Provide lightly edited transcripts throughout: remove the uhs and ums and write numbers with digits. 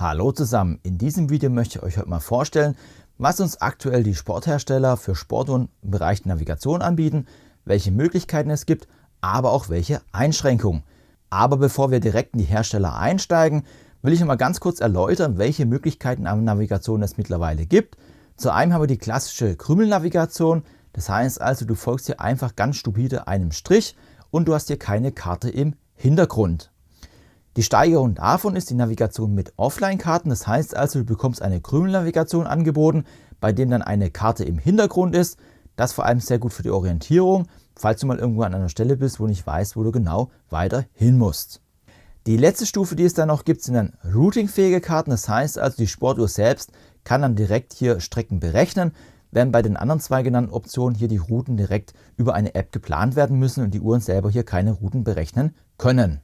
Hallo zusammen, in diesem Video möchte ich euch heute mal vorstellen, was uns aktuell die Sporthersteller für Sportuhren im Bereich Navigation anbieten, welche Möglichkeiten es gibt, aber auch welche Einschränkungen. Aber bevor wir direkt in die Hersteller einsteigen, will ich noch mal ganz kurz erläutern, welche Möglichkeiten an Navigation es mittlerweile gibt. Zu einem haben wir die klassische Krümelnavigation, das heißt also, du folgst hier einfach ganz stupide einem Strich und du hast hier keine Karte im Hintergrund. Die Steigerung davon ist die Navigation mit Offline-Karten, das heißt also, du bekommst eine Krümelnavigation angeboten, bei dem dann eine Karte im Hintergrund ist. Das vor allem sehr gut für die Orientierung, falls du mal irgendwo an einer Stelle bist, wo du nicht weißt, wo du genau weiter hin musst. Die letzte Stufe, die es dann noch gibt, sind dann routingfähige Karten, das heißt also, die Sportuhr selbst kann dann direkt hier Strecken berechnen, während bei den anderen zwei genannten Optionen hier die Routen direkt über eine App geplant werden müssen und die Uhren selber hier keine Routen berechnen können.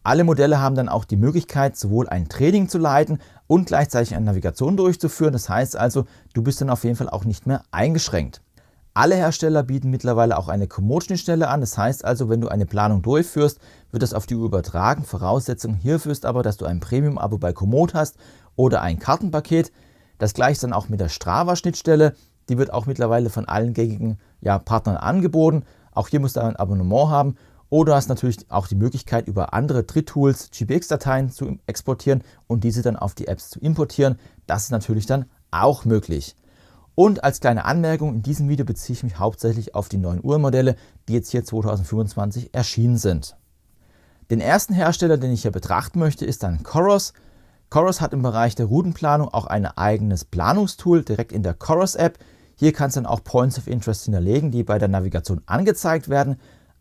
Alle Modelle haben dann auch die Möglichkeit, sowohl ein Training zu leiten und gleichzeitig eine Navigation durchzuführen. Das heißt also, du bist dann auf jeden Fall auch nicht mehr eingeschränkt. Alle Hersteller bieten mittlerweile auch eine Komoot-Schnittstelle an. Das heißt also, wenn du eine Planung durchführst, wird das auf die Uhr übertragen. Voraussetzung hierfür ist aber, dass du ein Premium-Abo bei Komoot hast oder ein Kartenpaket. Das gleiche ist dann auch mit der Strava-Schnittstelle. Die wird auch mittlerweile von allen gängigen Partnern angeboten. Auch hier musst du ein Abonnement haben. Oder du hast natürlich auch die Möglichkeit, über andere Dritttools GPX-Dateien zu exportieren und diese dann auf die Apps zu importieren. Das ist natürlich dann auch möglich. Und als kleine Anmerkung, in diesem Video beziehe ich mich hauptsächlich auf die neuen Uhrenmodelle, die jetzt hier 2025 erschienen sind. Den ersten Hersteller, den ich hier betrachten möchte, ist dann Coros. Coros hat im Bereich der Routenplanung auch ein eigenes Planungstool direkt in der Coros-App. Hier kannst du dann auch Points of Interest hinterlegen, die bei der Navigation angezeigt werden.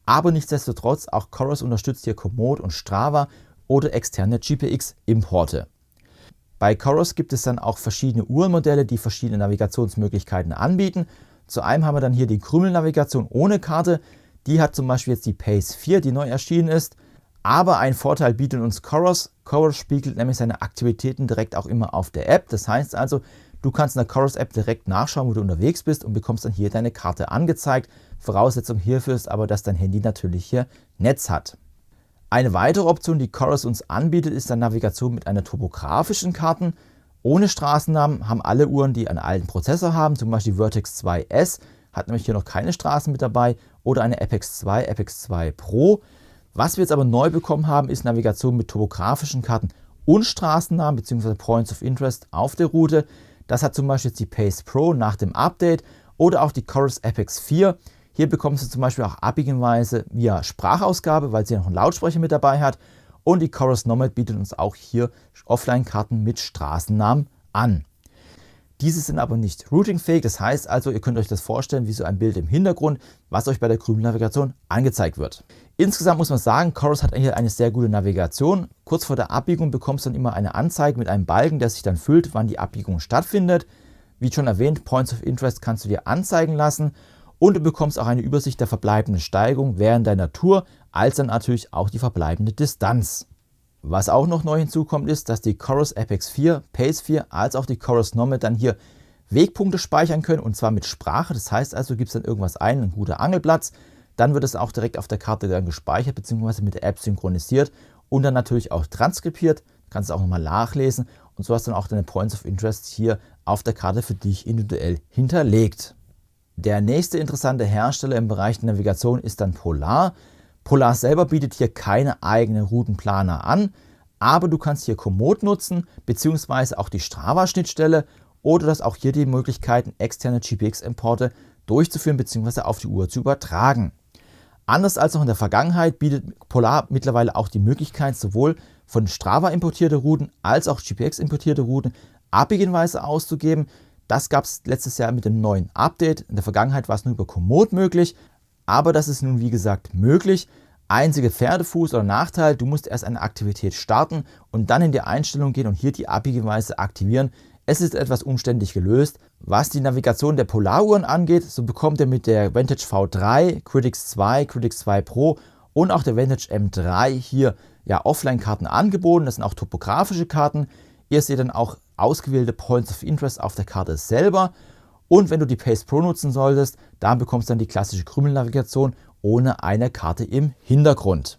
Aber nichtsdestotrotz, auch Coros unterstützt hier Komoot und Strava oder externe GPX-Importe. Bei Coros gibt es dann auch verschiedene Uhrenmodelle, die verschiedene Navigationsmöglichkeiten anbieten. Zu einem haben wir dann hier die Krümelnavigation ohne Karte. Die hat zum Beispiel jetzt die Pace 4, die neu erschienen ist. Aber einen Vorteil bietet uns Coros. Coros spiegelt nämlich seine Aktivitäten direkt auch immer auf der App. Das heißt also, du kannst in der Coros-App direkt nachschauen, wo du unterwegs bist und bekommst dann hier deine Karte angezeigt. Voraussetzung hierfür ist aber, dass dein Handy natürlich hier Netz hat. Eine weitere Option, die Coros uns anbietet, ist dann Navigation mit einer topografischen Karte. Ohne Straßennamen haben alle Uhren, die einen alten Prozessor haben, zum Beispiel Vertex 2S, hat nämlich hier noch keine Straßen mit dabei, oder eine Apex 2, Apex 2 Pro. Was wir jetzt aber neu bekommen haben, ist Navigation mit topografischen Karten und Straßennamen bzw. Points of Interest auf der Route. Das hat zum Beispiel jetzt die Pace Pro nach dem Update oder auch die Coros Apex 4. Hier bekommst du zum Beispiel auch abbiegenweise via Sprachausgabe, weil sie noch einen Lautsprecher mit dabei hat. Und die Coros Nomad bietet uns auch hier Offline-Karten mit Straßennamen an. Diese sind aber nicht routingfähig, das heißt also, ihr könnt euch das vorstellen wie so ein Bild im Hintergrund, was euch bei der Krümelnavigation angezeigt wird. Insgesamt muss man sagen, Coros hat hier eine sehr gute Navigation. Kurz vor der Abbiegung bekommst du dann immer eine Anzeige mit einem Balken, der sich dann füllt, wann die Abbiegung stattfindet. Wie schon erwähnt, Points of Interest kannst du dir anzeigen lassen und du bekommst auch eine Übersicht der verbleibenden Steigung während deiner Tour, als dann natürlich auch die verbleibende Distanz. Was auch noch neu hinzukommt, ist, dass die Coros Apex 4, Pace 4 als auch die Coros Nomad dann hier Wegpunkte speichern können und zwar mit Sprache. Das heißt also, gibst dann irgendwas ein guter Angelplatz, dann wird es auch direkt auf der Karte dann gespeichert bzw. mit der App synchronisiert und dann natürlich auch transkribiert. Kannst du auch nochmal nachlesen und so hast du dann auch deine Points of Interest hier auf der Karte für dich individuell hinterlegt. Der nächste interessante Hersteller im Bereich der Navigation ist dann Polar. Polar selber bietet hier keine eigenen Routenplaner an, aber du kannst hier Komoot nutzen, beziehungsweise auch die Strava-Schnittstelle oder dass auch hier die Möglichkeiten, externe GPX-Importe durchzuführen bzw. auf die Uhr zu übertragen. Anders als noch in der Vergangenheit bietet Polar mittlerweile auch die Möglichkeit, sowohl von Strava importierte Routen als auch GPX importierte Routen abbiegenweise auszugeben. Das gab es letztes Jahr mit dem neuen Update. In der Vergangenheit war es nur über Komoot möglich. Aber das ist nun wie gesagt möglich. Einzige Pferdefuß oder Nachteil, du musst erst eine Aktivität starten und dann in die Einstellung gehen und hier die Abbiegeweise aktivieren. Es ist etwas umständlich gelöst. Was die Navigation der Polaruhren angeht, so bekommt ihr mit der Vantage V3, Critics 2, Critics 2 Pro und auch der Vantage M3 hier Offline-Karten angeboten. Das sind auch topografische Karten. Ihr seht dann auch ausgewählte Points of Interest auf der Karte selber. Und wenn du die Pace Pro nutzen solltest, dann bekommst du dann die klassische Krümelnavigation ohne eine Karte im Hintergrund.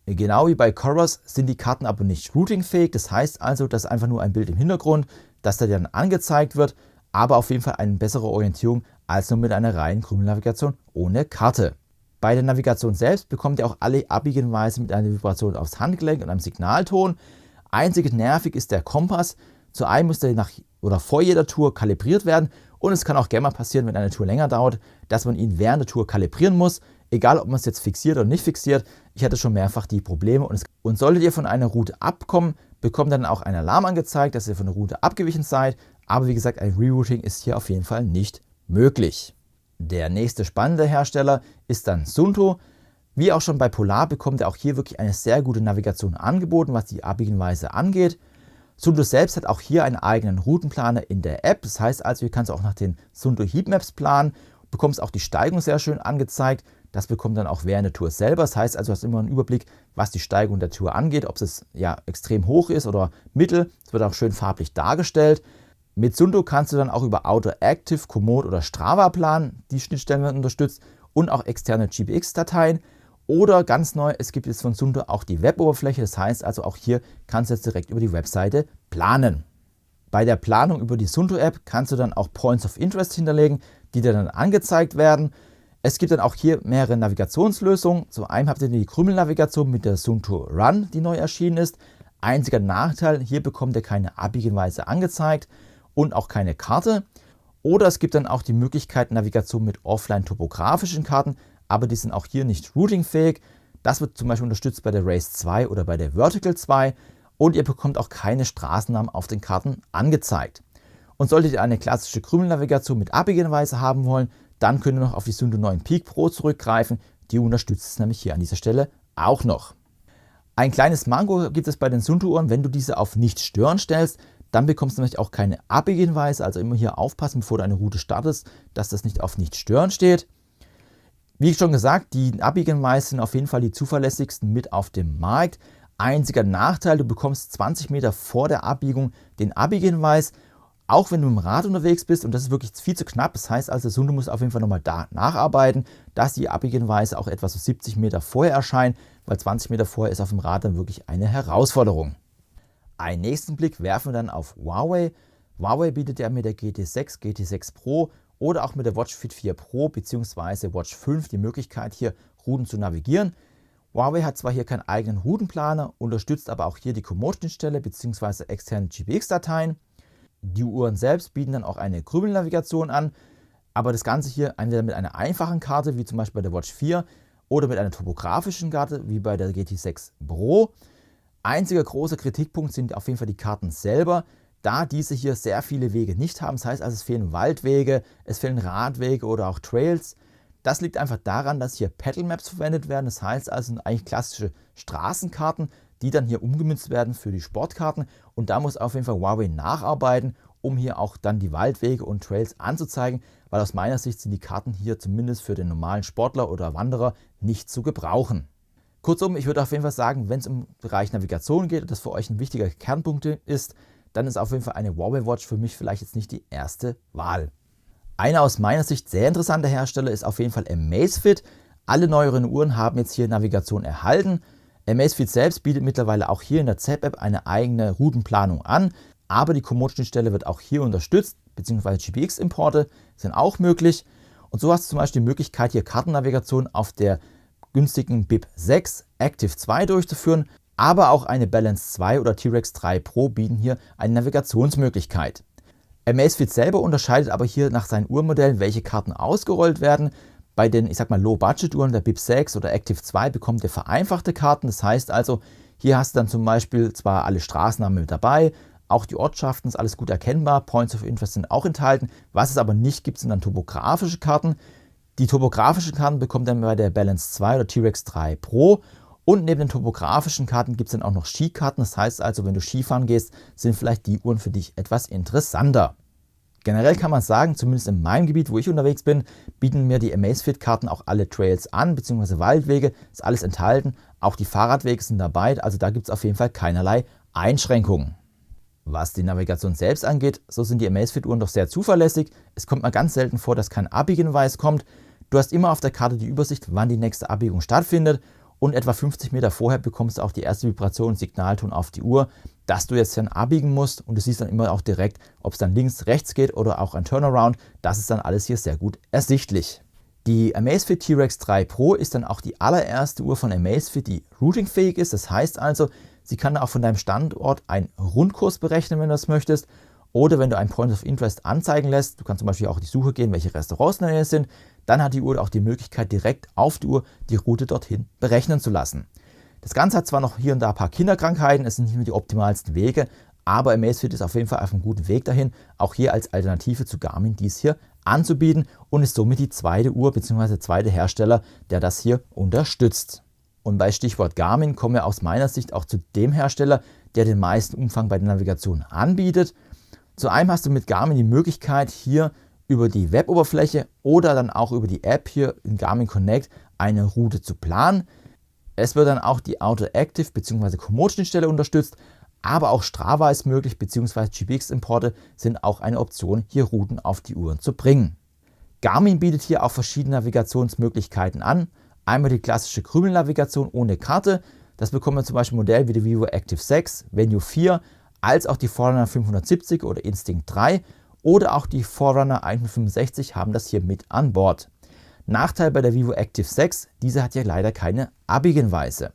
Genau wie bei Coros sind die Karten aber nicht routingfähig. Das heißt also, dass einfach nur ein Bild im Hintergrund, das da dann angezeigt wird, aber auf jeden Fall eine bessere Orientierung als nur mit einer reinen Krümelnavigation ohne Karte. Bei der Navigation selbst bekommt ihr auch alle Abbiegehinweise mit einer Vibration aufs Handgelenk und einem Signalton. Einzig nervig ist der Kompass. Zu einem muss der vor jeder Tour kalibriert werden und es kann auch gerne mal passieren, wenn eine Tour länger dauert, dass man ihn während der Tour kalibrieren muss. Egal, ob man es jetzt fixiert oder nicht fixiert, ich hatte schon mehrfach die Probleme. Und solltet ihr von einer Route abkommen, bekommt dann auch ein Alarm angezeigt, dass ihr von der Route abgewichen seid. Aber wie gesagt, ein Rerouting ist hier auf jeden Fall nicht möglich. Der nächste spannende Hersteller ist dann Suunto. Wie auch schon bei Polar bekommt ihr auch hier wirklich eine sehr gute Navigation angeboten, was die Abbiegenweise angeht. Suunto selbst hat auch hier einen eigenen Routenplaner in der App. Das heißt also, hier kannst du auch nach den Suunto Heatmaps planen, bekommst auch die Steigung sehr schön angezeigt. Das bekommt dann auch während der Tour selber. Das heißt also, du hast immer einen Überblick, was die Steigung der Tour angeht, ob es extrem hoch ist oder mittel. Es wird auch schön farblich dargestellt. Mit Suunto kannst du dann auch über Outdoor Active, Komoot oder Strava planen. Die Schnittstellen werden unterstützt und auch externe GPX-Dateien. Oder ganz neu, es gibt jetzt von Suunto auch die Web-Oberfläche. Das heißt also, auch hier kannst du jetzt direkt über die Webseite planen. Bei der Planung über die Suunto-App kannst du dann auch Points of Interest hinterlegen, die dir dann angezeigt werden. Es gibt dann auch hier mehrere Navigationslösungen. Zum einen habt ihr die Krümelnavigation mit der Suunto Run, die neu erschienen ist. Einziger Nachteil, hier bekommt ihr keine Abbiegeweise angezeigt und auch keine Karte. Oder es gibt dann auch die Möglichkeit Navigation mit offline-topografischen Karten, aber die sind auch hier nicht routingfähig. Das wird zum Beispiel unterstützt bei der Race 2 oder bei der Vertical 2 und ihr bekommt auch keine Straßennamen auf den Karten angezeigt. Und solltet ihr eine klassische Krümelnavigation mit Abbiegeweise haben wollen, dann könnt ihr noch auf die Suunto 9 Peak Pro zurückgreifen. Die unterstützt es nämlich hier an dieser Stelle auch noch. Ein kleines Manko gibt es bei den Suunto-Uhren, wenn du diese auf Nicht stören stellst, dann bekommst du nämlich auch keine Abbiegehinweise. Also immer hier aufpassen, bevor du eine Route startest, dass das nicht auf Nicht stören steht. Wie schon gesagt, die Abbiegehinweise sind auf jeden Fall die zuverlässigsten mit auf dem Markt. Einziger Nachteil, du bekommst 20 Meter vor der Abbiegung den Abbiegehinweis, auch wenn du mit dem Rad unterwegs bist und das ist wirklich viel zu knapp. Das heißt also, Suunto muss auf jeden Fall nochmal da nacharbeiten, dass die Abbiegehinweise auch etwa so 70 Meter vorher erscheinen, weil 20 Meter vorher ist auf dem Rad dann wirklich eine Herausforderung. Einen nächsten Blick werfen wir dann auf Huawei. Huawei bietet ja mit der GT6, GT6 Pro oder auch mit der Watch Fit 4 Pro bzw. Watch 5 die Möglichkeit, hier Routen zu navigieren. Huawei hat zwar hier keinen eigenen Routenplaner, unterstützt aber auch hier die Komoot-Schnittstelle bzw. externe GPX-Dateien. Die Uhren selbst bieten dann auch eine Krümelnavigation an, aber das Ganze hier entweder mit einer einfachen Karte, wie zum Beispiel bei der Watch 4, oder mit einer topografischen Karte, wie bei der GT6 Pro. Einziger großer Kritikpunkt sind auf jeden Fall die Karten selber, da diese hier sehr viele Wege nicht haben. Das heißt also, es fehlen Waldwege, es fehlen Radwege oder auch Trails. Das liegt einfach daran, dass hier Paddle Maps verwendet werden. Das heißt also, sind eigentlich klassische Straßenkarten, die dann hier umgemünzt werden für die Sportkarten. Und da muss auf jeden Fall Huawei nacharbeiten, um hier auch dann die Waldwege und Trails anzuzeigen, weil aus meiner Sicht sind die Karten hier zumindest für den normalen Sportler oder Wanderer nicht zu gebrauchen. Kurzum, ich würde auf jeden Fall sagen, wenn es im Bereich Navigation geht und das für euch ein wichtiger Kernpunkt ist, dann ist auf jeden Fall eine Huawei Watch für mich vielleicht jetzt nicht die erste Wahl. Einer aus meiner Sicht sehr interessanter Hersteller ist auf jeden Fall Amazfit. Alle neueren Uhren haben jetzt hier Navigation erhalten. Amazfit selbst bietet mittlerweile auch hier in der ZApp-App eine eigene Routenplanung an, aber die Komoot-Schnittstelle wird auch hier unterstützt, beziehungsweise GPX-Importe sind auch möglich. Und so hast du zum Beispiel die Möglichkeit, hier Kartennavigation auf der günstigen BIP 6 Active 2 durchzuführen, aber auch eine Balance 2 oder T-Rex 3 Pro bieten hier eine Navigationsmöglichkeit. Amazfit selber unterscheidet aber hier nach seinen Uhrmodellen, welche Karten ausgerollt werden. Bei den, Low-Budget-Uhren der BIP 6 oder Active 2 bekommt ihr vereinfachte Karten. Das heißt also, hier hast du dann zum Beispiel zwar alle Straßennamen mit dabei, auch die Ortschaften ist alles gut erkennbar, Points of Interest sind auch enthalten. Was es aber nicht gibt, sind dann topografische Karten. Die topografischen Karten bekommt ihr bei der Balance 2 oder T-Rex 3 Pro. Und neben den topografischen Karten gibt es dann auch noch Skikarten. Das heißt also, wenn du Skifahren gehst, sind vielleicht die Uhren für dich etwas interessanter. Generell kann man sagen, zumindest in meinem Gebiet, wo ich unterwegs bin, bieten mir die Amazfit-Karten auch alle Trails an, beziehungsweise Waldwege, ist alles enthalten. Auch die Fahrradwege sind dabei, also da gibt es auf jeden Fall keinerlei Einschränkungen. Was die Navigation selbst angeht, so sind die Amazfit-Uhren doch sehr zuverlässig. Es kommt mal ganz selten vor, dass kein Abbiegehinweis kommt. Du hast immer auf der Karte die Übersicht, wann die nächste Abbiegung stattfindet. und etwa 50 Meter vorher bekommst du auch die erste Vibration und Signalton auf die Uhr, dass du jetzt dann abbiegen musst, und du siehst dann immer auch direkt, ob es dann links, rechts geht oder auch ein Turnaround. Das ist dann alles hier sehr gut ersichtlich. Die Amazfit T-Rex 3 Pro ist dann auch die allererste Uhr von Amazfit, die routingfähig ist. Das heißt also, sie kann auch von deinem Standort einen Rundkurs berechnen, wenn du das möchtest. Oder wenn du einen Point of Interest anzeigen lässt, du kannst zum Beispiel auch in die Suche gehen, welche Restaurants in der Nähe sind, dann hat die Uhr auch die Möglichkeit, direkt auf die Uhr die Route dorthin berechnen zu lassen. Das Ganze hat zwar noch hier und da ein paar Kinderkrankheiten, es sind nicht mehr die optimalsten Wege, aber Amazfit ist auf jeden Fall auf einem guten Weg dahin, auch hier als Alternative zu Garmin dies hier anzubieten, und ist somit die zweite Uhr bzw. zweite Hersteller, der das hier unterstützt. Und bei Stichwort Garmin kommen wir aus meiner Sicht auch zu dem Hersteller, der den meisten Umfang bei der Navigation anbietet. Zu einem hast du mit Garmin die Möglichkeit, hier über die Web-Oberfläche oder dann auch über die App hier in Garmin Connect eine Route zu planen. Es wird dann auch die Auto-Active bzw. Komoot-Schnittstelle unterstützt, aber auch Strava ist möglich, bzw. GPX-Importe sind auch eine Option, hier Routen auf die Uhren zu bringen. Garmin bietet hier auch verschiedene Navigationsmöglichkeiten an. Einmal die klassische Krümelnavigation ohne Karte. Das bekommen wir zum Beispiel Modell wie die Vivo Active 6, Venue 4, als auch die Forerunner 570 oder Instinct 3 oder auch die Forerunner 165 haben das hier mit an Bord. Nachteil bei der Vivo Active 6, diese hat ja leider keine Abbiegenweise.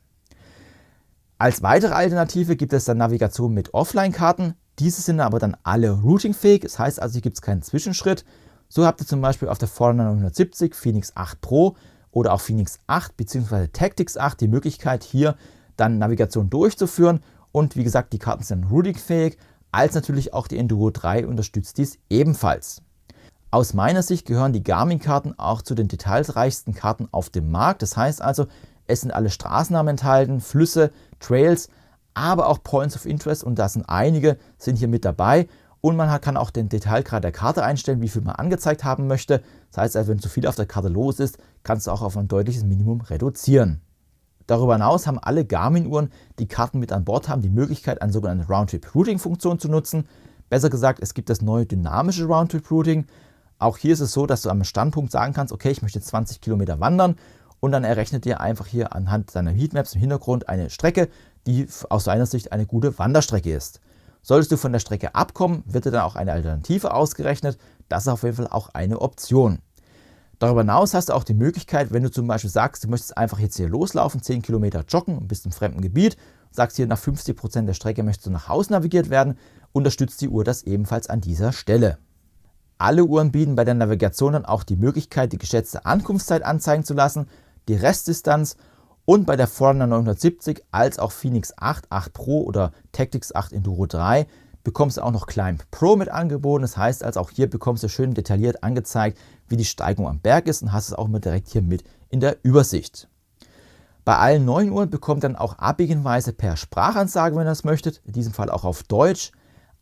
Als weitere Alternative gibt es dann Navigation mit Offline-Karten. Diese sind aber dann alle routingfähig, das heißt also, hier gibt es keinen Zwischenschritt. So habt ihr zum Beispiel auf der Forerunner 970, Phoenix 8 Pro oder auch Phoenix 8 bzw. Tactics 8 die Möglichkeit, hier dann Navigation durchzuführen. Und wie gesagt, die Karten sind routingfähig, als natürlich auch die Enduro 3 unterstützt dies ebenfalls. Aus meiner Sicht gehören die Garmin-Karten auch zu den detailreichsten Karten auf dem Markt. Das heißt also, es sind alle Straßennamen enthalten, Flüsse, Trails, aber auch Points of Interest, und da sind einige, sind hier mit dabei. Und man kann auch den Detailgrad der Karte einstellen, wie viel man angezeigt haben möchte. Das heißt also, wenn zu viel auf der Karte los ist, kannst du auch auf ein deutliches Minimum reduzieren. Darüber hinaus haben alle Garmin-Uhren, die Karten mit an Bord haben, die Möglichkeit, eine sogenannte Roundtrip-Routing-Funktion zu nutzen. Besser gesagt, es gibt das neue dynamische Roundtrip-Routing. Auch hier ist es so, dass du am Standpunkt sagen kannst, okay, ich möchte 20 Kilometer wandern, und dann errechnet dir einfach hier anhand deiner Heatmaps im Hintergrund eine Strecke, die aus seiner Sicht eine gute Wanderstrecke ist. Solltest du von der Strecke abkommen, wird dir dann auch eine Alternative ausgerechnet. Das ist auf jeden Fall auch eine Option. Darüber hinaus hast du auch die Möglichkeit, wenn du zum Beispiel sagst, du möchtest einfach jetzt hier loslaufen, 10 Kilometer joggen und bist im fremden Gebiet, sagst hier nach 50% der Strecke möchtest du nach Hause navigiert werden, unterstützt die Uhr das ebenfalls an dieser Stelle. Alle Uhren bieten bei der Navigation dann auch die Möglichkeit, die geschätzte Ankunftszeit anzeigen zu lassen, die Restdistanz, und bei der Forerunner 970 als auch Phoenix 8, 8 Pro oder Tactics 8 Enduro 3 bekommst du auch noch Climb Pro mit angeboten. Das heißt also, auch hier bekommst du schön detailliert angezeigt, wie die Steigung am Berg ist, und hast es auch mal direkt hier mit in der Übersicht. Bei allen neuen Uhren bekommt dann auch abbiegenweise per Sprachansage, wenn ihr das möchtet, in diesem Fall auch auf Deutsch.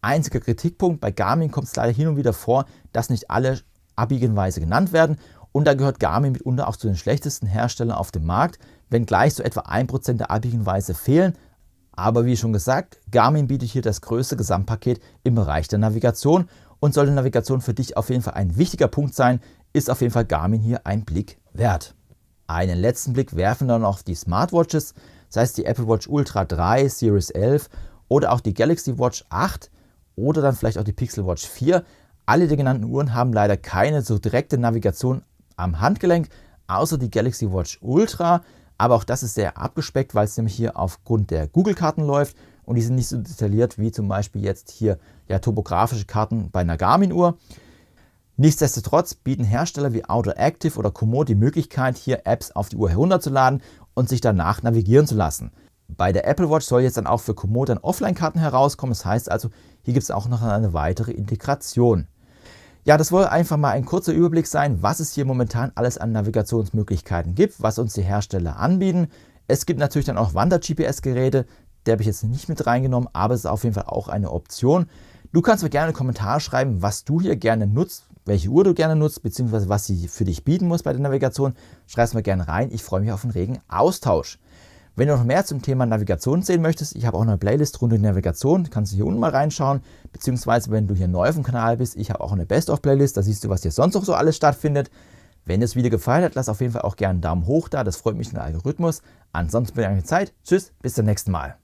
Einziger Kritikpunkt, bei Garmin kommt es leider hin und wieder vor, dass nicht alle abbiegenweise genannt werden, und da gehört Garmin mitunter auch zu den schlechtesten Herstellern auf dem Markt, wenngleich so etwa 1% der abbiegenweise fehlen. Aber wie schon gesagt, Garmin bietet hier das größte Gesamtpaket im Bereich der Navigation, und sollte Navigation für dich auf jeden Fall ein wichtiger Punkt sein, ist auf jeden Fall Garmin hier ein Blick wert. Einen letzten Blick werfen wir noch auf die Smartwatches, das heißt die Apple Watch Ultra 3, Series 11 oder auch die Galaxy Watch 8 oder dann vielleicht auch die Pixel Watch 4. Alle der genannten Uhren haben leider keine so direkte Navigation am Handgelenk, außer die Galaxy Watch Ultra. Aber auch das ist sehr abgespeckt, weil es nämlich hier aufgrund der Google-Karten läuft, und die sind nicht so detailliert wie zum Beispiel jetzt hier ja topografische Karten bei einer Garmin-Uhr. Nichtsdestotrotz bieten Hersteller wie Auto-Active oder Komoot die Möglichkeit, hier Apps auf die Uhr herunterzuladen und sich danach navigieren zu lassen. Bei der Apple Watch soll jetzt dann auch für Komoot dann Offline-Karten herauskommen. Das heißt also, hier gibt es auch noch eine weitere Integration. Ja, das soll einfach mal ein kurzer Überblick sein, was es hier momentan alles an Navigationsmöglichkeiten gibt, was uns die Hersteller anbieten. Es gibt natürlich dann auch Wander-GPS-Geräte, der habe ich jetzt nicht mit reingenommen, aber es ist auf jeden Fall auch eine Option. Du kannst mir gerne einen Kommentar schreiben, was du hier gerne nutzt, welche Uhr du gerne nutzt, beziehungsweise was sie für dich bieten muss bei der Navigation. Schreib es mir gerne rein, ich freue mich auf einen regen Austausch. Wenn du noch mehr zum Thema Navigation sehen möchtest, ich habe auch eine Playlist rund um die Navigation, kannst du hier unten mal reinschauen, beziehungsweise wenn du hier neu auf dem Kanal bist, ich habe auch eine Best-of-Playlist, da siehst du, was hier sonst noch so alles stattfindet. Wenn dir das Video gefallen hat, lass auf jeden Fall auch gerne einen Daumen hoch da, das freut mich in den Algorithmus. Ansonsten bedanke ich mich für die Zeit. Tschüss, bis zum nächsten Mal.